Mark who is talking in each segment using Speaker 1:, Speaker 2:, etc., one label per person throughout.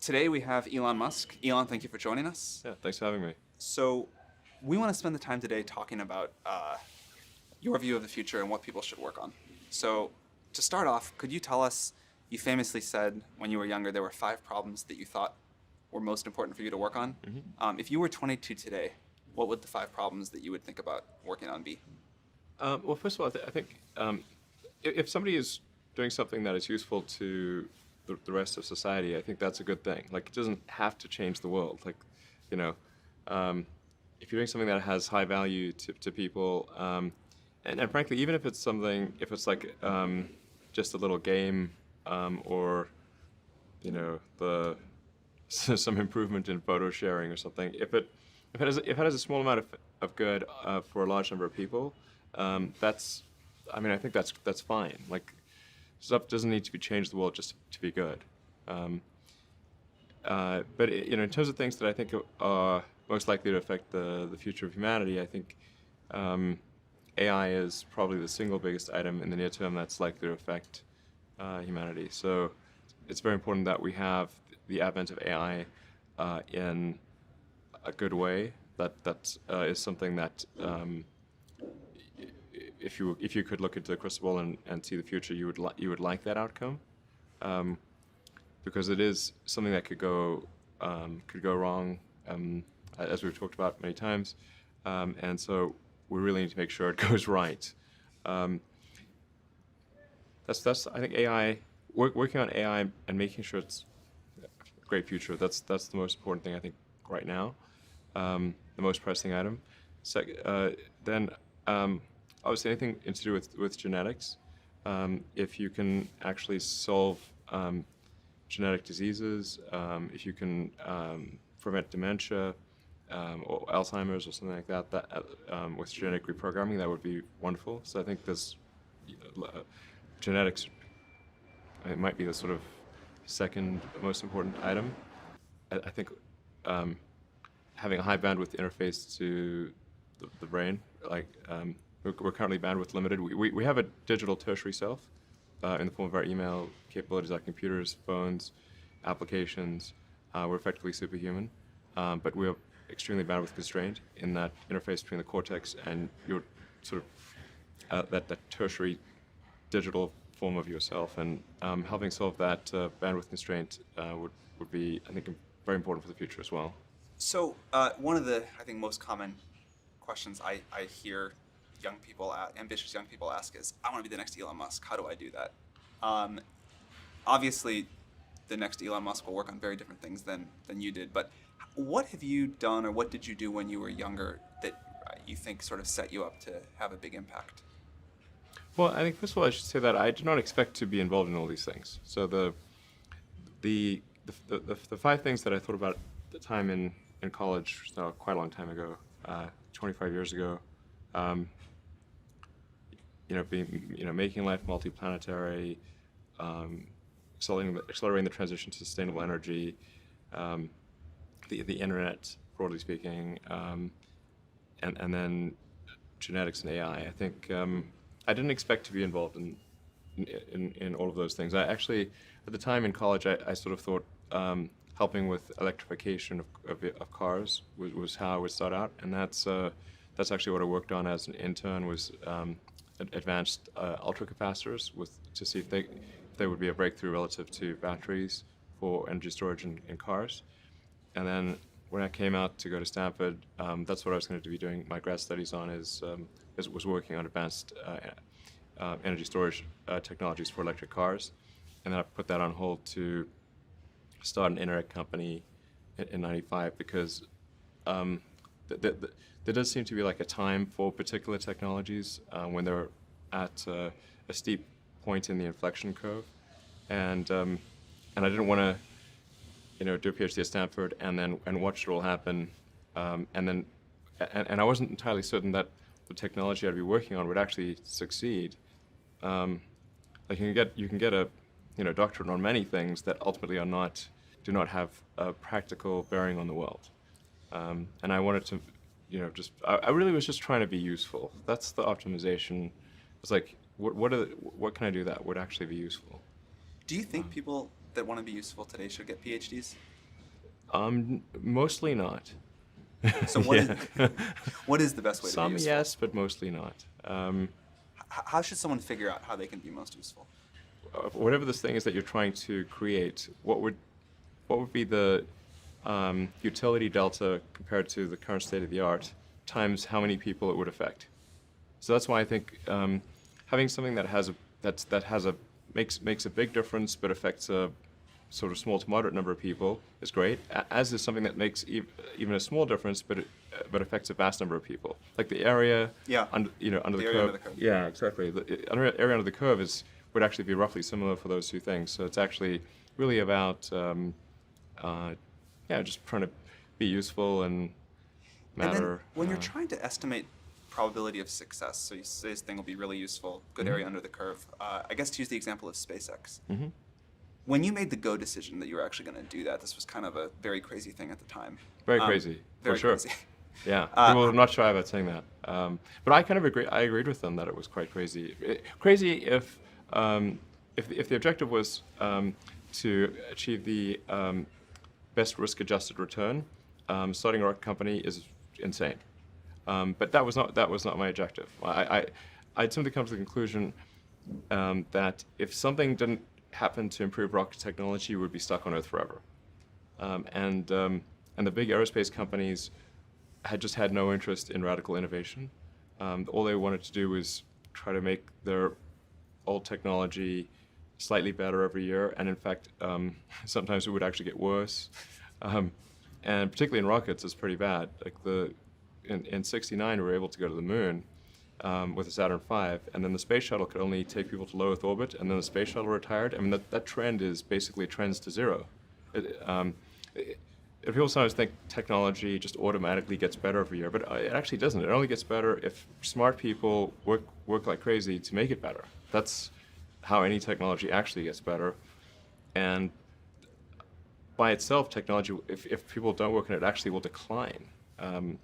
Speaker 1: Today we have Elon Musk. Elon, thank you for joining us.
Speaker 2: Yeah, thanks for having me.
Speaker 1: So, we want to spend the time today talking about your view of the future and what people should work on. So, to start off, could you tell us? You famously said when you were younger there were 5 problems that you thought were most important for you to work on. If you were 22 today, what would the 5 problems that you would think about working on be?
Speaker 2: Well, first of all, I think if somebody is doing something that is useful to the rest of society, I think that's a good thing. Like, it doesn't have to change the world. Like, you know, if you're doing something that has high value to people, and frankly, even if it's something, if it's like just a little game, or some improvement in photo sharing or something, if it has a small amount of good for a large number of people, I think that's fine. Like, stuff doesn't need to be changed the world just to be good. But in terms of things that I think are most likely to affect the future of humanity, I think AI is probably the single biggest item in the near term that's likely to affect humanity. So it's very important that we have the advent of AI in a good way. That is something that if you could look into the crystal ball and see the future, you would like that outcome, because it is something that could go wrong, as we've talked about many times, and so we really need to make sure it goes right. That's I think AI, working on AI and making sure it's a great future. That's the most important thing I think right now, the most pressing item. Then obviously anything to do with genetics. If you can actually solve genetic diseases, if you can prevent dementia or Alzheimer's or something like that, with genetic reprogramming, that would be wonderful. So I think this genetics, it might be the sort of second most important item. I think having a high bandwidth interface to the brain, like we're currently bandwidth limited. We have a digital tertiary self in the form of our email capabilities, like computers, phones, applications. We're effectively superhuman, but we're extremely bandwidth constrained in that interface between the cortex and your sort of that tertiary digital form of yourself. And helping solve that bandwidth constraint would be, I think, very important for the future as well.
Speaker 1: So, one of the, I think, most common questions I hear ambitious young people ask is, I want to be the next Elon Musk. How do I do that? Obviously, the next Elon Musk will work on very different things than you did. But what have you done, or what did you do when you were younger that you think sort of set you up to have a big impact?
Speaker 2: Well, I think first of all I should say that I did not expect to be involved in all these things. So the 5 things that I thought about at the time in college, so quite a long time ago, 25 years ago, making life multiplanetary, accelerating the transition to sustainable energy, the internet, broadly speaking, and then genetics and AI. I think I didn't expect to be involved in all of those things. I actually, at the time in college, I sort of thought helping with electrification of cars was how I would start out, and that's actually what I worked on as an intern, was advanced ultracapacitors to see if they would be a breakthrough relative to batteries for energy storage in cars. And then when I came out to go to Stanford, that's what I was going to be doing my grad studies on, was working on advanced energy storage technologies for electric cars. And then I put that on hold to start an internet company in '95, because there does seem to be like a time for particular technologies when they're at a steep point in the inflection curve, and I didn't want to do a PhD at Stanford and watch it all happen, and I wasn't entirely certain that the technology I'd be working on would actually succeed. Like, you can get a doctorate on many things that ultimately do not have a practical bearing on the world, and I wanted to I really was just trying to be useful. That's the optimization. It's like, what can I do that would actually be useful?
Speaker 1: Do you think people that want to be useful today should get PhDs?
Speaker 2: Mostly not.
Speaker 1: So what is
Speaker 2: Yeah.
Speaker 1: what is the best way to be
Speaker 2: Some
Speaker 1: useful?
Speaker 2: yes, but mostly not.
Speaker 1: How should someone figure out how they can be most useful?
Speaker 2: Whatever this thing is that you're trying to create, what would be the utility delta compared to the current state of the art times how many people it would affect? So that's why I think having something that makes a big difference but affects a sort of small to moderate number of people is great. As is something that makes even a small difference but affects a vast number of people. Like the area
Speaker 1: Yeah.
Speaker 2: under the
Speaker 1: area
Speaker 2: curve.
Speaker 1: under the curve.
Speaker 2: Yeah, exactly. The area under the curve would actually be roughly similar for those two things. So it's actually really about just trying to be useful and
Speaker 1: And then
Speaker 2: matter.
Speaker 1: when you're trying to estimate probability of success, so you say this thing will be really useful, good area under the curve. I guess to use the example of SpaceX.
Speaker 2: Mhm.
Speaker 1: When you made the go decision that you were actually going to do that, this was kind of a very crazy thing at the time.
Speaker 2: Very crazy,
Speaker 1: Very
Speaker 2: for sure.
Speaker 1: crazy.
Speaker 2: Yeah, people are not shy about saying that. But I kind of agree. I agreed with them that it was quite crazy. Crazy if the objective was to achieve the best risk-adjusted return, starting a rocket company is insane. But that was not my objective. I'd simply come to the conclusion that if something didn't happen to improve rocket technology, we would be stuck on Earth forever. And the big aerospace companies had just had no interest in radical innovation. All they wanted to do was try to make their old technology slightly better every year, and in fact, sometimes it would actually get worse. And particularly in rockets, it's pretty bad. Like in '69, we were able to go to the moon with the Saturn V, and then the space shuttle could only take people to low Earth orbit, and then the space shuttle retired. I mean, that trend is basically trends to zero. People sometimes think technology just automatically gets better every year, but it actually doesn't. It only gets better if smart people work like crazy to make it better. That's how any technology actually gets better. And by itself, technology, if people don't work on it, actually will decline. I mean,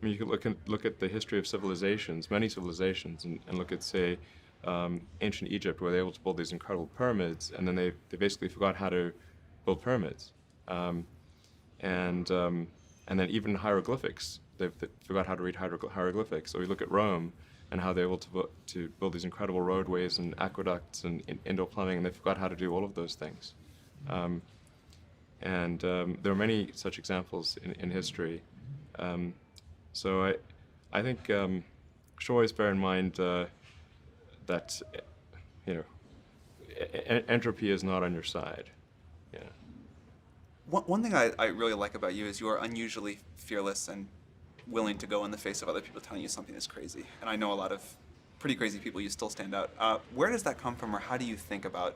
Speaker 2: you could look at the history of civilizations, many civilizations, and look at, say, ancient Egypt, where they were able to build these incredible pyramids, and then they basically forgot how to build pyramids. And then even hieroglyphics, they forgot how to read hieroglyphics. So we look at Rome and how they were able to build these incredible roadways and aqueducts and indoor plumbing, and they forgot how to do all of those things. There are many such examples in history. So I think should always bear in mind that entropy is not on your side. Yeah.
Speaker 1: One thing I really like about you is you are unusually fearless and willing to go in the face of other people telling you something is crazy. And I know a lot of pretty crazy people, you still stand out. Where does that come from, or how do you think about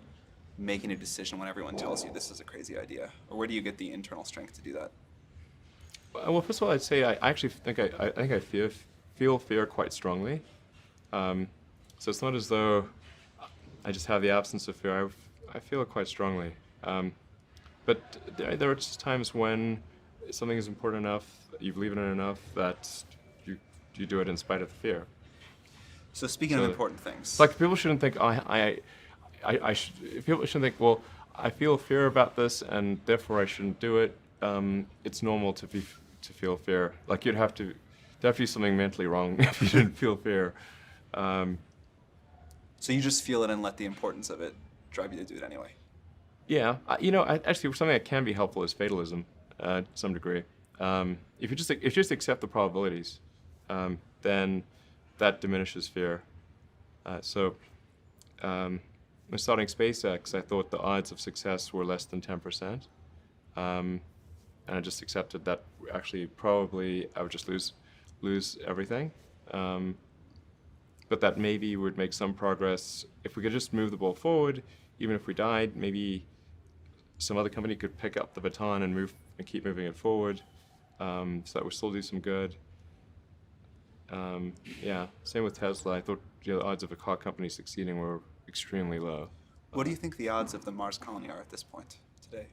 Speaker 1: making a decision when everyone tells you this is a crazy idea? Or where do you get the internal strength to do that?
Speaker 2: Well, first of all, I'd say I actually think I feel fear quite strongly. So it's not as though I just have the absence of fear. I feel it quite strongly. But there are just times when something is important enough, you believe in it enough, that you do it in spite of the fear.
Speaker 1: So speaking of important things,
Speaker 2: like people shouldn't think people shouldn't think, well, I feel fear about this and therefore I shouldn't do it. It's normal to feel fear. Like there'd have to be something mentally wrong if you didn't feel fear.
Speaker 1: So you just feel it and let the importance of it drive you to do it anyway.
Speaker 2: Yeah, actually, something that can be helpful is fatalism, to some degree. If you just accept the probabilities, then that diminishes fear. When starting SpaceX, I thought the odds of success were less than 10%, and I just accepted that actually probably I would just lose everything. But that maybe would make some progress if we could just move the ball forward. Even if we died, maybe some other company could pick up the baton and keep moving it forward, so that would still do some good. Same with Tesla. I thought the odds of a car company succeeding were extremely low.
Speaker 1: What do you think the odds of the Mars colony are at this point today?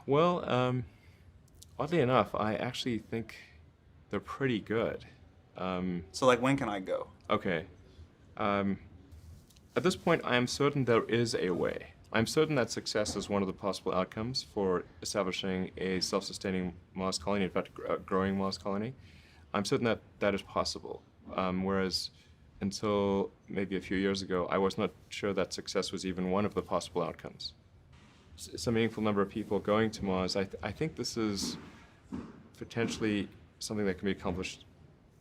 Speaker 2: Well, oddly enough, I actually think they're pretty good.
Speaker 1: So like, when can I go?
Speaker 2: Okay. At this point, I am certain there is a way. I'm certain that success is one of the possible outcomes for establishing a self-sustaining Mars colony, in fact, a growing Mars colony. I'm certain that that is possible, whereas until maybe a few years ago, I was not sure that success was even one of the possible outcomes. Some meaningful number of people going to Mars, I think this is potentially something that can be accomplished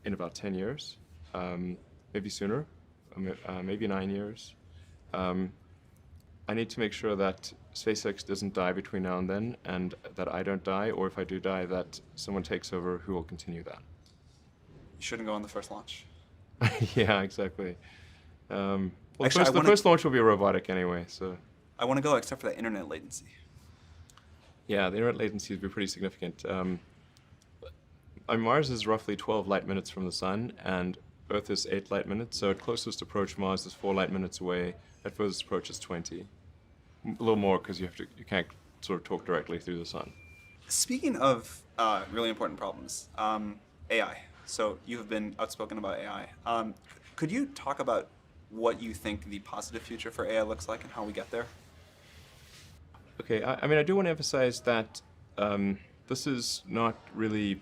Speaker 2: in about 10 years, maybe sooner, maybe 9 years. I need to make sure that SpaceX doesn't die between now and then, and that I don't die, or if I do die, that someone takes over who will continue that.
Speaker 1: You shouldn't go on the first launch.
Speaker 2: Yeah, exactly. Well,
Speaker 1: Actually,
Speaker 2: the first launch will be robotic anyway, so.
Speaker 1: I want to go except for that internet latency.
Speaker 2: Yeah, the internet latency would be pretty significant. Mars is roughly 12 light minutes from the sun, and Earth is 8 light minutes, so at closest approach, Mars is 4 light minutes away. At furthest approach is 20. A little more because you can't sort of talk directly through the sun.
Speaker 1: Speaking of really important problems, AI. So you have been outspoken about AI. Could you talk about what you think the positive future for AI looks like and how we get there?
Speaker 2: Okay, I mean, I do want to emphasize that this is not really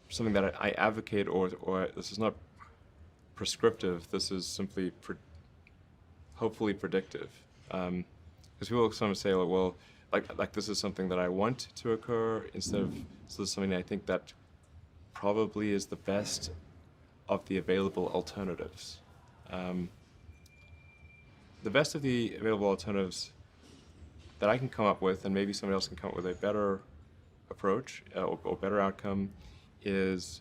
Speaker 2: something that I advocate, or this is not prescriptive. This is simply hopefully predictive. Because people sometimes say, well, like this is something that I want to occur, instead of this is something I think that probably is the best of the available alternatives. The best of the available alternatives that I can come up with, and maybe somebody else can come up with a better approach or better outcome, is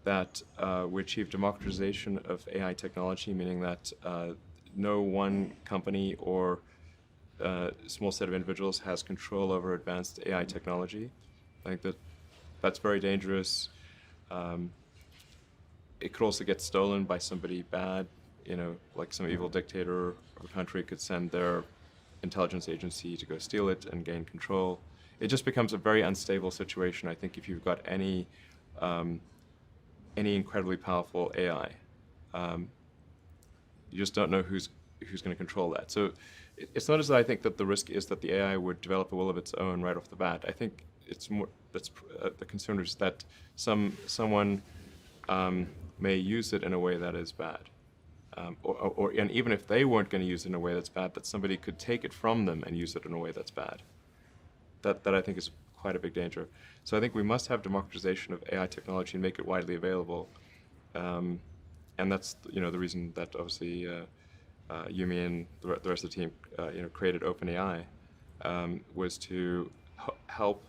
Speaker 2: that we achieve democratization of AI technology, meaning that no one company or small set of individuals has control over advanced AI technology. I think that's very dangerous. It could also get stolen by somebody bad, like some evil dictator of a country could send their intelligence agency to go steal it and gain control. It just becomes a very unstable situation, I think, if you've got any incredibly powerful AI. You just don't know who's going to control that. So it's not as though I think that the risk is that the AI would develop a will of its own right off the bat. I think it's more that's the concern is that someone may use it in a way that is bad, and even if they weren't going to use it in a way that's bad, that somebody could take it from them and use it in a way that's bad. That I think is quite a big danger. So I think we must have democratization of AI technology and make it widely available. And that's the reason that obviously Yumi and the rest of the team created OpenAI, was to help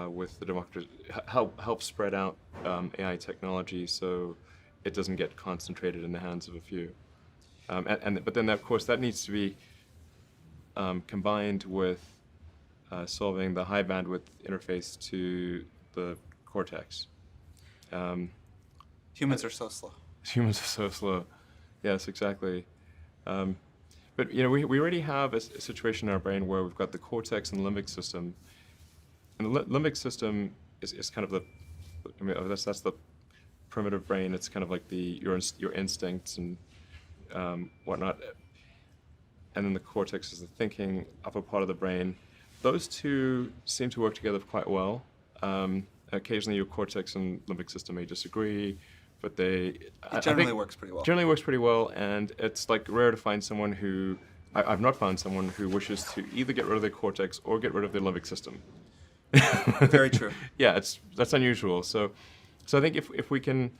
Speaker 2: with the help spread out AI technology so it doesn't get concentrated in the hands of a few. But then of course that needs to be combined with solving the high bandwidth interface to the cortex.
Speaker 1: Humans are so slow.
Speaker 2: Humans are so slow. Yes, exactly. But we already have a situation in our brain where we've got the cortex and the limbic system. And the limbic system is kind of that's the primitive brain. It's kind of like your instincts and whatnot. And then the cortex is the thinking upper part of the brain. Those two seem to work together quite well. Occasionally your cortex and limbic system may disagree, but
Speaker 1: it generally works pretty well.
Speaker 2: Generally works pretty well, and it's like rare to find someone who, I've not found someone who wishes to either get rid of their cortex or get rid of their limbic system.
Speaker 1: Very true.
Speaker 2: Yeah, that's unusual. So I think if we can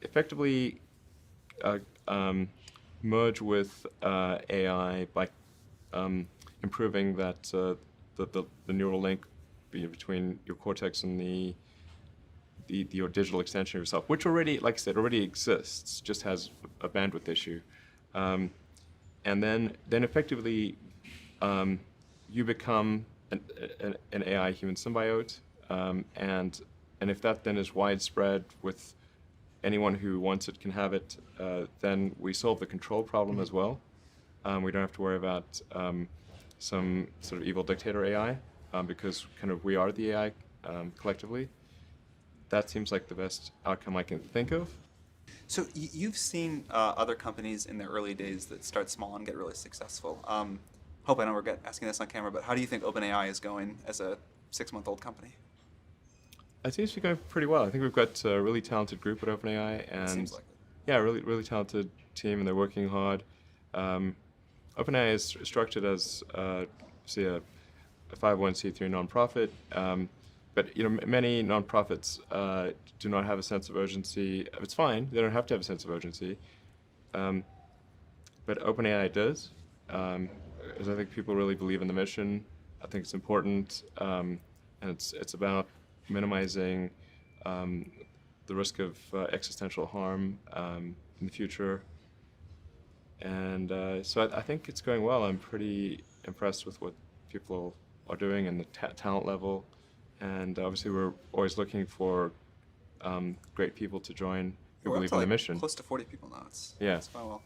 Speaker 2: effectively merge with AI by improving that the neural link between your cortex and your digital extension of yourself, which already, like I said, already exists, just has a bandwidth issue, and then effectively you become an AI human symbiote, and if that then is widespread with anyone who wants it can have it, then we solve the control problem as well. We don't have to worry about some sort of evil dictator AI, because kind of we are the AI collectively. That seems like the best outcome I can think of.
Speaker 1: So you've seen other companies in their early days that start small and get really successful. Hope I don't regret asking this on camera, but how do you think OpenAI is going as a 6-month-old company?
Speaker 2: It seems to be going pretty well. I think we've got a really talented group at OpenAI, and
Speaker 1: Seems like it.
Speaker 2: yeah, really talented team, and they're working hard. OpenAI is structured as say a 501c3 nonprofit, but many nonprofits do not have a sense of urgency. It's fine; they don't have to have a sense of urgency, but OpenAI does. Because I think people really believe in the mission. I think it's important, and it's about minimizing the risk of existential harm in the future. And so I think it's going well. I'm pretty impressed with what people are doing and the talent level. And obviously, we're always looking for great people to join who
Speaker 1: We're up
Speaker 2: believe
Speaker 1: to
Speaker 2: in the
Speaker 1: like
Speaker 2: mission.
Speaker 1: close to 40 people now.
Speaker 2: Yeah.
Speaker 1: It's going well.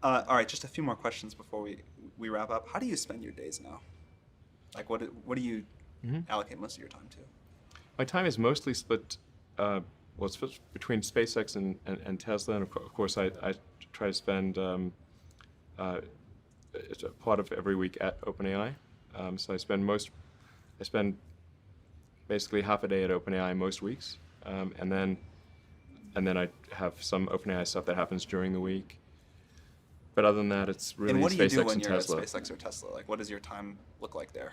Speaker 1: All right, just a few more questions before we wrap up. How do you spend your days now? Like, what do you allocate most of your time to?
Speaker 2: My time is mostly split. It's split between SpaceX and Tesla, and of course, I try to spend it's a part of every week at OpenAI. So I spend basically half a day at OpenAI most weeks, and then I have some OpenAI stuff that happens during the week. But other than that, it's really
Speaker 1: And what do you do
Speaker 2: SpaceX
Speaker 1: when
Speaker 2: and
Speaker 1: you're at
Speaker 2: Tesla.
Speaker 1: SpaceX or Tesla? Like, what does your time look like there?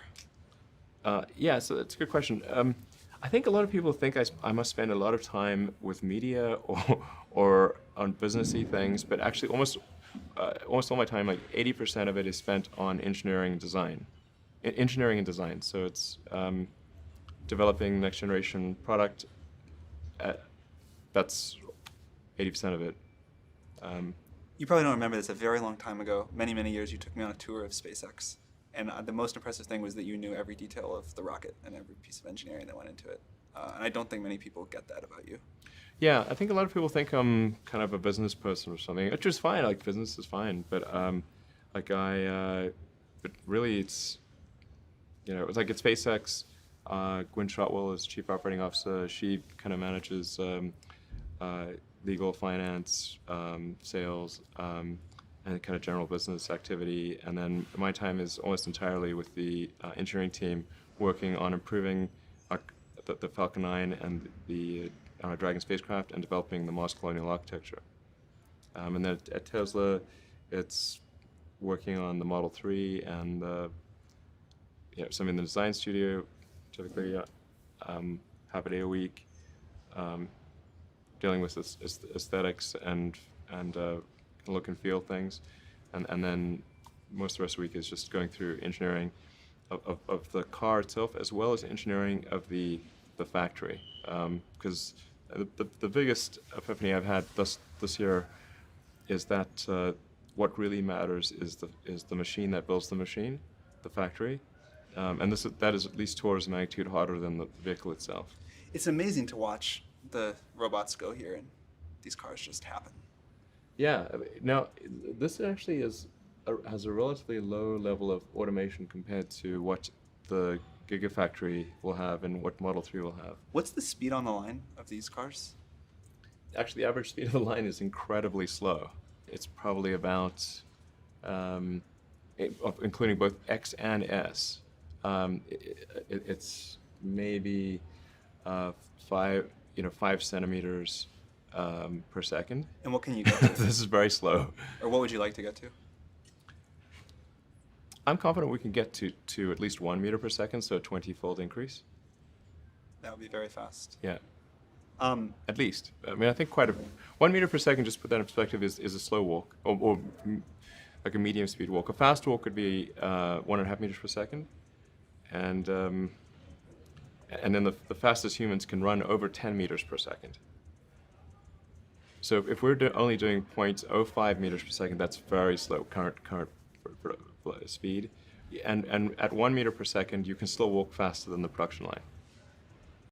Speaker 2: Yeah, so that's a good question. I think a lot of people think I must spend a lot of time with media or on businessy things, but actually almost all my time, like 80% of it, is spent on engineering and design. Engineering and design. So it's developing next generation product. That's 80% of it.
Speaker 1: You probably don't remember this. A very long time ago, many years, you took me on a tour of SpaceX. And the most impressive thing was that you knew every detail of the rocket and every piece of engineering that went into it. And I don't think many people get that about you.
Speaker 2: Yeah, I think a lot of people think I'm kind of a business person or something, which is fine. Like, business is fine, but but really, it's like at SpaceX, Gwynne Shotwell is chief operating officer. She kind of manages legal, finance, sales, and kind of general business activity. And then my time is almost entirely with the engineering team, working on improving the Falcon 9 and the Dragon spacecraft, and developing the Mars colonial architecture. And then at Tesla, it's working on the Model 3 and some in the design studio, typically half a day a week, dealing with aesthetics and look and feel things, and then most of the rest of the week is just going through engineering of the car itself, as well as engineering of the factory. Because the biggest epiphany I've had this year is that what really matters is the machine that builds the machine, the factory, and that is at least 2 orders of magnitude harder than the vehicle itself.
Speaker 1: It's amazing to watch the robots go here and these cars just happen.
Speaker 2: Yeah. Now, this actually has a relatively low level of automation compared to what the Gigafactory will have and what Model 3 will have.
Speaker 1: What's the speed on the line of these cars?
Speaker 2: Actually, the average speed of the line is incredibly slow. It's probably about, including both X and S, it's maybe 5 centimeters per second.
Speaker 1: And what can you get to?
Speaker 2: This is very slow.
Speaker 1: Or what would you like to get to?
Speaker 2: I'm confident we can get to at least 1 meter per second, so a 20-fold increase.
Speaker 1: That would be very fast.
Speaker 2: Yeah. At least. I mean, I think 1 meter per second, just to put that in perspective, is a slow walk, or like a medium speed walk. A fast walk could be 1.5 meters per second. And then the fastest humans can run over 10 meters per second. So if we're only doing 0.05 meters per second, that's very slow current speed. And at 1 meter per second, you can still walk faster than the production line.